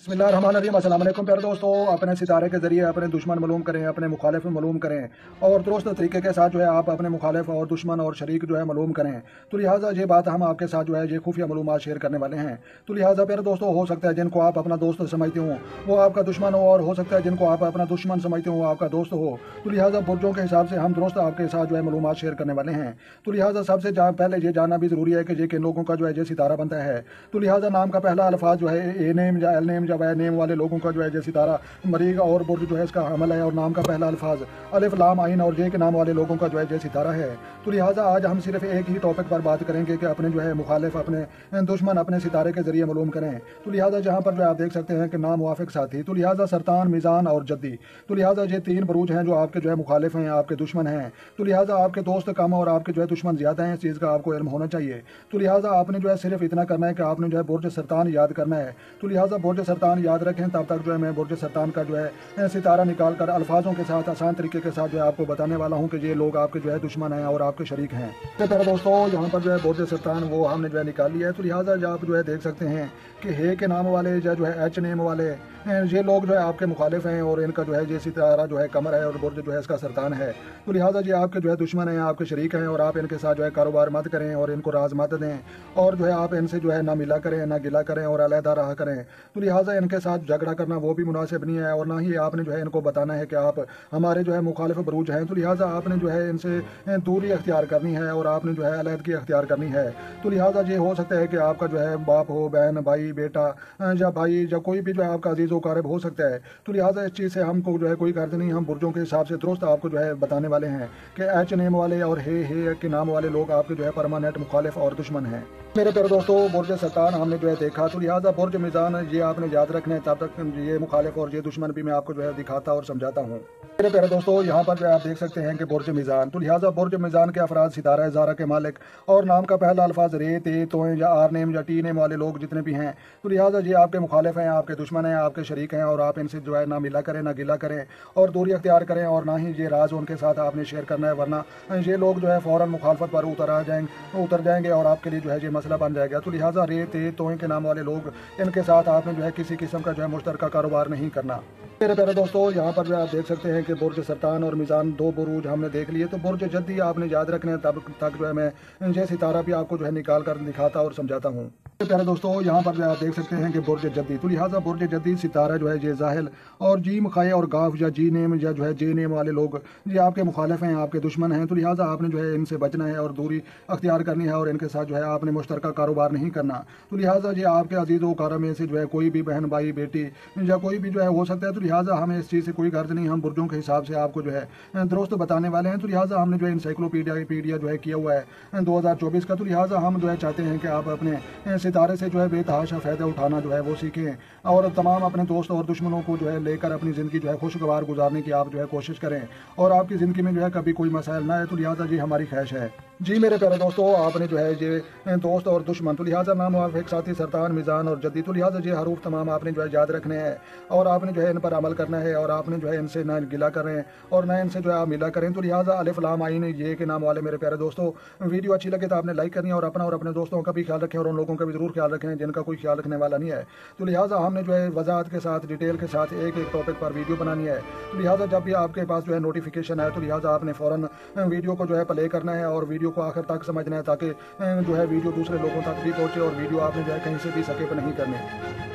बिस्मिल्लाहिर्रहमानिर्रहीम। अस्सलाम वालेकुम प्यारे दोस्तों, अपने सितारे के ज़रिए अपने दुश्मन मालूम करें, अपने मुखालिफ मालूम करें और दुरुस्त तरीके के साथ जो है आप अपने मुखालिफ और दुश्मन और शरीक जो है मालूम करें। तो लिहाजा ये बात हम आपके साथ जो है ये खुफिया मालूमात शेयर करने वाले हैं। तो लिहाजा प्यारे दोस्तों, हो सकता है जिनको आप अपना दोस्त समझते हो वो आपका दुश्मन हो, और हो सकता है जिनको आप अपना दुश्मन समझते हो वो आपका दोस्त हो। तो लिहाजा बुर्जों के हिसाब से हम दुरुस्त आपके साथ जो है मालूमात शेयर करने वाले हैं। तो लिहाजा सबसे पहले ये जानना भी ज़रूरी है कि ये किन लोगों का जो है ये सितारा बनता है। तो लिहाजा नाम का पहला अल्फाज जो है ए नेम या एल नेम या वाई नेम वाले लोगों का जो है ये सितारा मरीग और बुर्ज जो है इसका हमल है, और नाम का पहला अल्फाज अलिफ लाम आइन और जे के नाम वाले लोगों का जो है ये सितारा है। तो लिहाजा आज हम सिर्फ एक ही टॉपिक पर बात करेंगे कि अपने जो है मुखालिफ अपने दुश्मन अपने सितारे के जरिए मालूम करें। तो लिहाजा जहाँ पर जो आप देख सकते हैं कि नाम मुवाफिक साथी, तो लिहाजा सरतान, मीज़ान और जद्दी। तो लिहाजा ये तीन बरूज हैं जो आपके जो है मुखालिफ हैं, आपके दुश्मन हैं। तो लिहाजा आपके दोस्त कम और आपके जो है दुश्मन ज़्यादा हैं, इस चीज़ का आपको इल्म होना चाहिए। तो लिहाजा आपने जो है सिर्फ इतना करना है कि आपने जो है बुर्ज सरतान याद करना है। तो लिहाजा बुर्ज सरतान याद रखें, तब तक जो है मैं बुर्ज सरतान का जो है सितारा निकाल कर अल्फाजों के साथ आसान तरीके के साथ जो है आपको बताने वाला हूँ कि ये लोग आपके जो है दुश्मन हैं और आपके शरीक हैं। तो प्यारे दोस्तों, यहाँ पर जो है बुर्ज सरतान वो हमने जो है निकाल लिया है। तो लिहाजा आप जो है देख सकते हैं कि हे के नाम वाले या जो है एच नेम वाले ये लोग जो है आपके मुखालिफ हैं, और इनका जो है ये सितारा जो है कमर है और बुर्ज जो है इसका सरतान है। तो लिहाजा ये आपके जो है दुश्मन हैं, आपके शरीक हैं, और आप इनके साथ जो है कारोबार मत करें और इनको राज मत दें, और जो है आप इनसे जो है ना मिला करें ना गिला करें और अलहदा रहा करें। तो लिहाजा इनके साथ झगड़ा करना वो भी मुनासिब नहीं है, और ना ही आपने जो है इनको बताना है कि आप हमारे जो है मुखालिफ बरूज हैं। तो लिहाजा आपने जो है इनसे दूरी अख्तियार करनी है और आपने जो है अलहदगी अख्तियार करनी है। तो लिहाजा ये हो सकता है कि आपका जो है बाप हो, बहन, भाई, बेटा या भाई या कोई भी जो है आपका अजीज व कारब हो सकता है। तो लिहाजा इस चीज़ से हमको जो है कोई गर्ज नहीं, हम बुर्जों के हिसाब से दुरुस्त आपको जो है बताने वाले हैं कि एच नेम वाले और हे के नाम वाले लोग आपके जो है परमानेंट मुखालिफ और दुश्मन हैं। मेरे प्यारे दोस्तों, बुर्ज सरतान हमने जो है देखा। तो लिहाजा बुर्ज मीज़ान ये आपने याद रखना है, तब तक ये मुखालिफ और ये दुश्मन भी मैं आपको जो है दिखाता और समझाता हूँ। मेरे प्यारे दोस्तों, यहाँ पर जो आप देख सकते हैं कि बुर्ज मीज़ान। तो लिहाजा बुर्ज मीज़ान के अफराद सितारा ज़ारा के मालिक, और नाम का पहला अल्फाज रे ते तोएं या आर नेम या टी नेम वाले लोग जितने भी हैं। तो लिहाजा ये आपके मुखालिफ हैं, आपके दुश्मन हैं, आपके शरीक हैं, और आप इनसे जो है ना मिला करें ना गिला करें और दूरी अख्तियार करें, और ना ही ये राज उनके साथ आपने शेयर करना है, वरना ये लोग जो है फ़ौरन मुखालफत पर उतर जाएंगे और आपके लिए जो है ये मसला बन जाएगा। तो लिहाजा रे ते तोएं के नाम वाले लोग, इनके साथ आपने जो है किसी किस्म का जो है मुश्तरका कारोबार नहीं करना। मेरे प्यारे दोस्तों, यहाँ पर जो आप देख सकते हैं कि बुर्ज सरतान और मीज़ान दो बुरूज हमने देख लिए। तो बुर्ज जद्दी आपने याद रखना है, तब तक जो है मैं ये सितारा भी आपको जो है निकाल कर दिखाता और समझाता हूँ। प्यारे दोस्तों, यहाँ पर जो आप देख सकते हैं कि बुर्ज जद्दी। तो लिहाजा बुर्ज जद्दी सितारा जो है ये जाहिल और जीम खाए और गाफ या जी नेम या जो है जे नेम वाले लोग ये आपके मुखालिफ हैं, आपके दुश्मन हैं। तो लिहाजा आपने जो है इनसे बचना है और दूरी अख्तियार करनी है, और इनके साथ जो है आपने मुश्तरका कारोबार नहीं करना। तो लिहाजा ये आपके अजीज़ व कारब में से जो है कोई भी बहन, भाई, बेटी या कोई भी जो है हो सकता है। तो लिहाजा हमें इस चीज़ से कोई गर्ज नहीं, हम बुर्जों के हिसाब से आपको जो है दुरुस्त बताने वाले हैं। तो लिहाजा हमने जो है इंसाइक्लोपीडिया जो है किया हुआ है 2024 का। तो लिहाजा हम जो है चाहते हैं कि आप अपने सितारे से जो है बेतहाशा फ़ायदा उठाना जो है वो सीखें, और तमाम अपने दोस्त और दुश्मनों को जो है लेकर अपनी ज़िंदगी जो है खुशगवार गुजारने की आप जो है कोशिश करें, और आपकी ज़िंदगी में जो है कभी कोई मसाइल ना आए। तो लिहाजा जी हमारी ख्वाहिश है। जी मेरे प्यारे दोस्तों, आपने जो है ये दोस्त और दुश्मन, तो लिहाजा नाम एक साथी सरतान, मीज़ान और जद्दी। तो लिहाजा ये हरूफ तमाम आपने जो है याद रखने हैं, और आपने जो है इन पर अमल करना है, और आपने जो है इनसे ना गिला करें और ना इनसे जो है आप मिला करें। तो लिहाजा अलिफ लाम आइन ये के नाम वाले मेरे प्यारे दोस्तों, वीडियो अच्छी लगे तो आपने लाइक करनी है, और अपना और अपने दोस्तों का भी ख्याल रखें, और उन लोगों का भी ज़रूर ख्याल रखें जिनका कोई ख्याल रखने वाला नहीं है। तो लिहाजा हमने जो है वजाहत के साथ, डिटेल के साथ एक एक टॉपिक पर वीडियो बनानी है। तो लिहाजा जब भी आपके पास जो है नोटिफिकेशन है, तो लिहाजा आपने फ़ौरन वीडियो को जो है प्ले करना है और वीडियो को आखिर तक समझना है, ताकि जो है वीडियो दूसरे लोगों तक भी पहुँचे, और वीडियो आपने जो है कहीं से भी स्किप नहीं करनी।